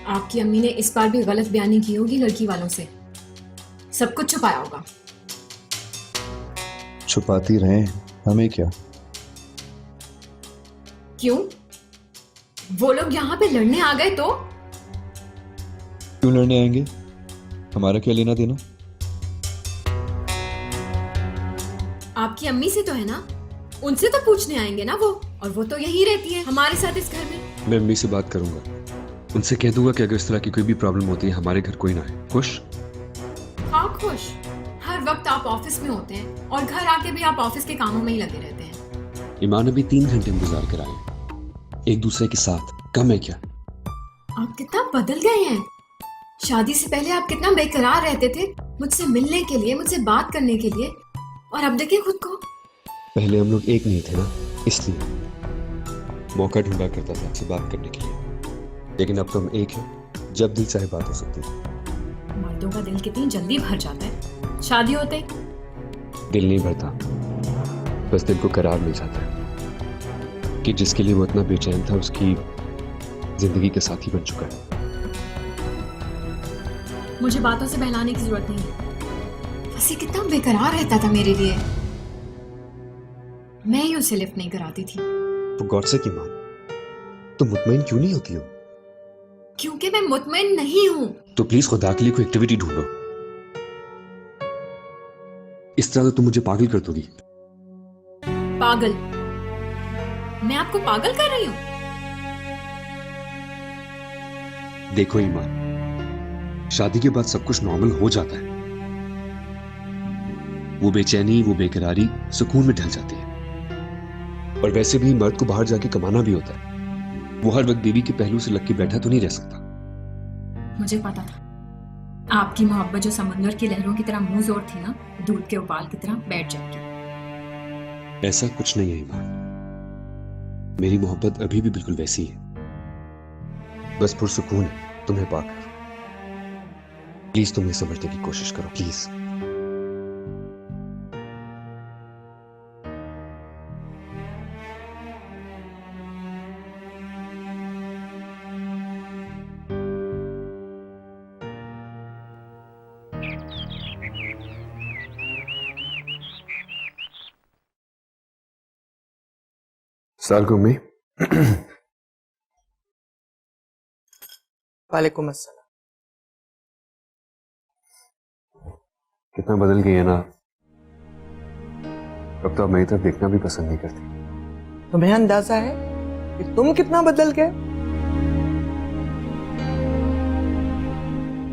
आपकी अम्मी ने इस बार भी गलत बयानी की होगी लड़की वालों से, सब कुछ छुपाया होगा। छुपाती रहें, हमें क्या। क्यों? वो लोग यहाँ पे लड़ने आ गए तो? क्यों लड़ने आएंगे, हमारा क्या लेना देना। आपकी अम्मी से तो है ना, उनसे तो पूछने आएंगे ना वो, और वो तो यही रहती है हमारे साथ इस घर में। मैं अम्मी से बात करूंगा, उनसे कह दूंगा कि अगर इस तरह की कोई भी प्रॉब्लम होती है हमारे घर कोई ना आए। खुश? हाँ खुश। हर वक्त आप ऑफिस में होते हैं और घर आके भी आप ऑफिस के कामों में ही लगे रहते हैं। ईमान अभी 3 घंटे हम गुजार कर आए एक दूसरे के साथ, कम है क्या? आप कितना बदल गए हैं। शादी से पहले आप कितना बेकरार रहते थे मुझसे मिलने के लिए, मुझसे बात करने के लिए, और अब देखिए खुद को। पहले हम लोग एक नहीं थे ना, इसलिए मौका ढूंढा करता था आपसे बात करने के लिए, लेकिन अब तो हम एक हैं, जब दिल चाहे बात हो सकती है। मर्दों का दिल कितनी जल्दी भर जाता है शादी होते ही। दिल नहीं भरता, बस दिल को करार मिल जाता है कि जिसके लिए वो इतना बेचैन था उसकी जिंदगी का साथी बन चुका है। मुझे बातों से बहलाने की जरूरत नहीं है। वसी कितना बेकरार रहता था मेरे लिए, मैं ही उसे लिफ्ट नहीं कराती थी। तो गॉड से की मान, तुम मुतमईन क्यों नहीं होती हो? क्योंकि मैं मुतमईन नहीं हूँ। तो प्लीज खुदा के लिए कोई एक्टिविटी ढूंढो, इस तरह तो तुम मुझे पागल कर दोगी। पागल? मैं आपको पागल कर रही हूँ? देखो ईमान, शादी के बाद सब कुछ नॉर्मल हो जाता है, वो बेचैनी, वो बेकरारी सुकून में ढल जाती है। और वैसे भी मर्द को बाहर जाके कमाना भी होता है, वो हर वक्त बीवी के पहलू से लग के बैठा तो नहीं रह सकता। मुझे पता था आपकी मोहब्बत जो समुद्र की लहरों की तरह मुंह जोर थी ना, दूध के उबाल की तरह बैठ जाएगी। ऐसा कुछ नहीं है ईमान, मेरी मोहब्बत अभी भी बिल्कुल वैसी है, बस पुरसुकून है तुम्हें पाकर। प्लीज तुम ये समझने की कोशिश करो, प्लीज। सालकुम में वालेकुम अस्सलाम। कितना बदल गई है ना, अब तो आप मेरी तरफ देखना भी पसंद नहीं करती। तुम्हें अंदाजा है कि तुम कितना बदल गए?